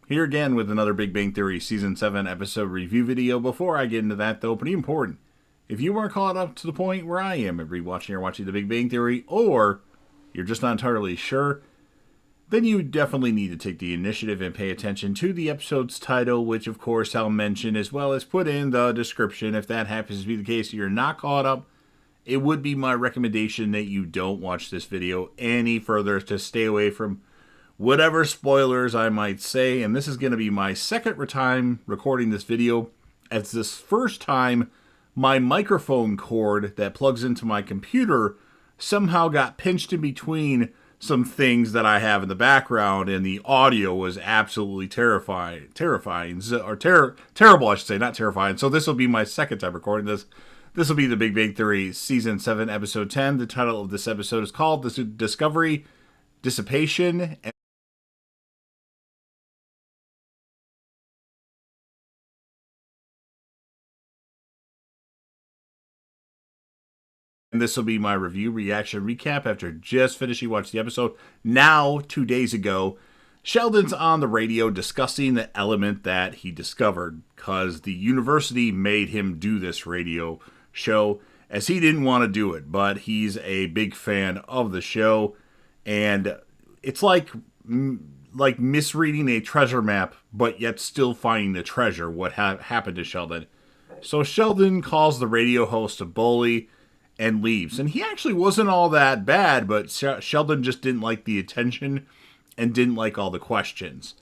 Here again with another Big Bang Theory Season 7 episode review video. Before I get into that, though, pretty important. If you weren't caught up to the point where I am at rewatching or watching The Big Bang Theory, or you're just not entirely sure, then you definitely need to take the initiative and pay attention to the episode's title, which of course I'll mention as well as put in the description. If that happens to be the case, you're not caught up, it would be my recommendation that you don't watch this video any further to stay away from whatever spoilers I might say. And this is going to be my second time recording this video, as this first time my microphone cord that plugs into my computer somehow got pinched in between some things that I have in the background, and the audio was absolutely terrible, I should say, not terrifying. So this will be my second time recording this. This will be the Big Bang Theory Season 7, Episode 10. The title of this episode is called Discovery, Dissipation. And this will be my review, reaction, recap after just finishing watching the episode. Now, 2 days ago, Sheldon's on the radio discussing the element that he discovered, because the university made him do this radio show, as he didn't want to do it, but he's a big fan of the show, and it's like misreading a treasure map, but yet still finding the treasure, what happened to Sheldon. So Sheldon calls the radio host a bully and leaves. And he actually wasn't all that bad, but Sheldon just didn't like the attention and didn't like all the questions.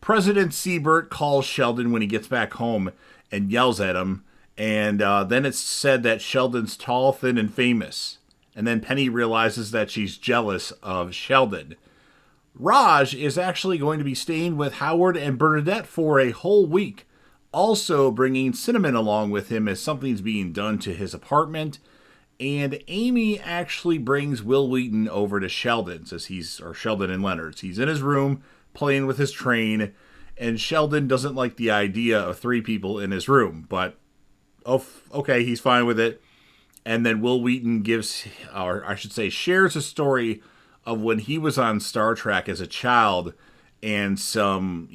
President Siebert calls Sheldon when he gets back home and yells at him. And then it's said that Sheldon's tall, thin, and famous. And then Penny realizes that she's jealous of Sheldon. Raj is actually going to be staying with Howard and Bernadette for a whole week, also bringing Cinnamon along with him as something's being done to his apartment. And Amy actually brings Will Wheaton over to Sheldon's, Sheldon and Leonard's. He's in his room playing with his train, and Sheldon doesn't like the idea of 3 people in his room, but okay, he's fine with it. And then Will Wheaton shares a story of when he was on Star Trek as a child, and some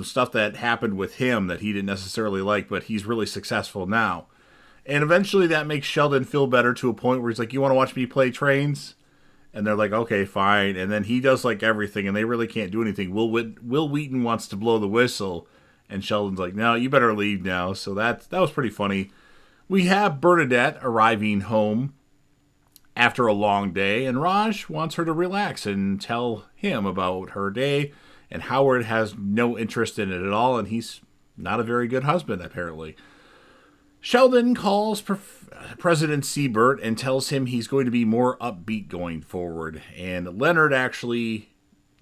stuff that happened with him that he didn't necessarily like, but he's really successful now. And eventually that makes Sheldon feel better to a point where he's like, you want to watch me play trains? And they're like, okay, fine. And then he does like everything, and they really can't do anything. Will Wheaton wants to blow the whistle, and Sheldon's like, no, you better leave now. So that was pretty funny. We have Bernadette arriving home after a long day, and Raj wants her to relax and tell him about her day. And Howard has no interest in it at all, and he's not a very good husband, apparently. Sheldon calls President Siebert and tells him he's going to be more upbeat going forward. And Leonard actually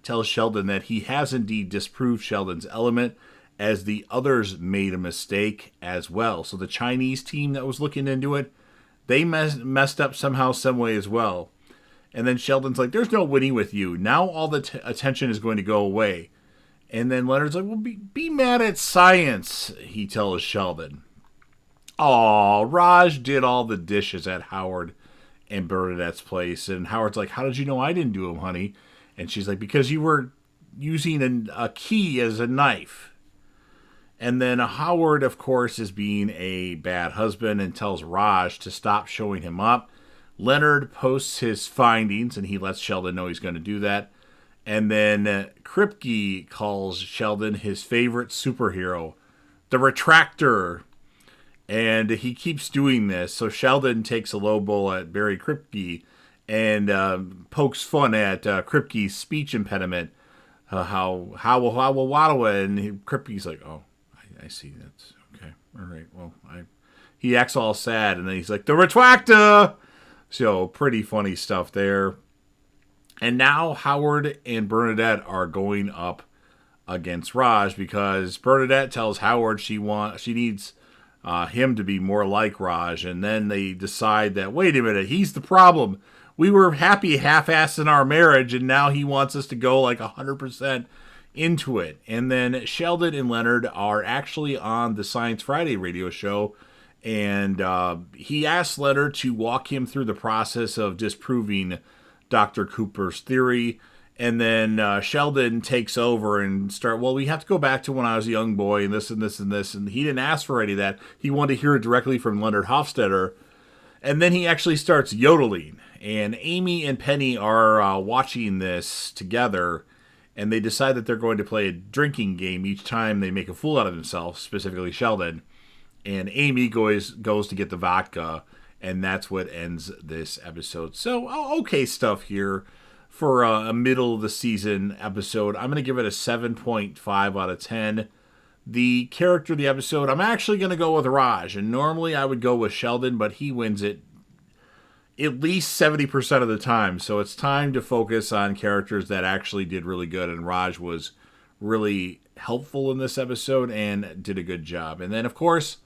tells Sheldon that he has indeed disproved Sheldon's element, as the others made a mistake as well. So the Chinese team that was looking into it, they messed up somehow, some way as well. And then Sheldon's like, there's no winning with you. Now all the attention is going to go away. And then Leonard's like, well, be mad at science, he tells Sheldon. Aw, Raj did all the dishes at Howard and Bernadette's place. And Howard's like, how did you know I didn't do them, honey? And she's like, because you were using a key as a knife. And then Howard, of course, is being a bad husband and tells Raj to stop showing him up. Leonard posts his findings, and he lets Sheldon know he's going to do that. And then Kripke calls Sheldon his favorite superhero, the Retractor. And he keeps doing this. So Sheldon takes a low blow at Barry Kripke and pokes fun at Kripke's speech impediment. And Kripke's like, oh, I see. That's okay. All right. Well, he acts all sad, and then he's like, the Retractor. So pretty funny stuff there. And now Howard and Bernadette are going up against Raj, because Bernadette tells Howard she needs him to be more like Raj. And then they decide that, wait a minute, he's the problem. We were happy half-assed in our marriage, and now he wants us to go like 100% into it. And then Sheldon and Leonard are actually on the Science Friday radio show, and he asks Leonard to walk him through the process of disproving Dr. Cooper's theory. And then Sheldon takes over and well, we have to go back to when I was a young boy and this and this and this. And he didn't ask for any of that. He wanted to hear it directly from Leonard Hofstadter. And then he actually starts yodeling. And Amy and Penny are watching this together. And they decide that they're going to play a drinking game each time they make a fool out of themselves, specifically Sheldon. And Amy goes to get the vodka. And that's what ends this episode. So, okay stuff here. For a middle of the season episode, I'm going to give it a 7.5 out of 10. The character of the episode, I'm actually going to go with Raj. And normally I would go with Sheldon, but he wins it at least 70% of the time. So it's time to focus on characters that actually did really good. And Raj was really helpful in this episode and did a good job. And then, of course,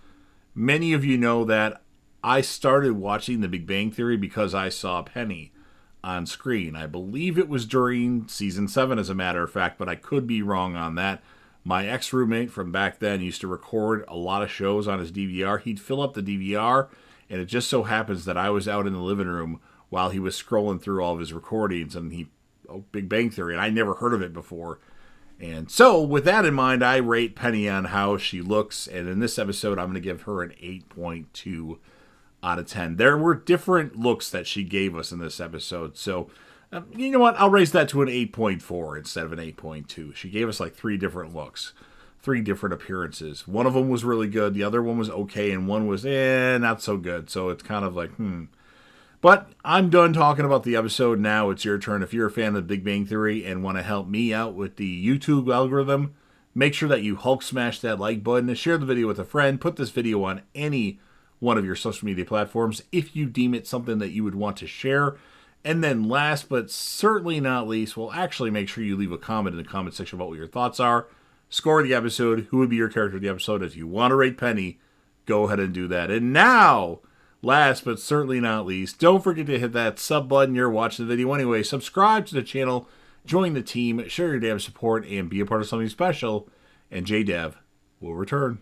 many of you know that I started watching The Big Bang Theory because I saw Penny on screen. I believe it was during season 7, as a matter of fact, but I could be wrong on that. My ex-roommate from back then used to record a lot of shows on his DVR. He'd fill up the DVR, and it just so happens that I was out in the living room while he was scrolling through all of his recordings, and Big Bang Theory, and I never heard of it before. And so, with that in mind, I rate Penny on how she looks, and in this episode, I'm going to give her an 8.2 out of 10. There were different looks that she gave us in this episode. So, you know what? I'll raise that to an 8.4 instead of an 8.2. She gave us like 3 different looks, 3 different appearances. One of them was really good. The other one was okay. And one was, not so good. So it's kind of like, But I'm done talking about the episode. Now it's your turn. If you're a fan of Big Bang Theory and want to help me out with the YouTube algorithm, make sure that you Hulk smash that like button and share the video with a friend. Put this video on any one of your social media platforms if you deem it something that you would want to share. And then last but certainly not least, well, actually make sure you leave a comment in the comment section about what your thoughts are. Score of the episode, who would be your character of the episode. If you want to rate Penny, go ahead and do that. And now, last but certainly not least, don't forget to hit that sub button. You're watching the video anyway. Subscribe to the channel, join the team, share your damn support, and be a part of something special. And JDev will return.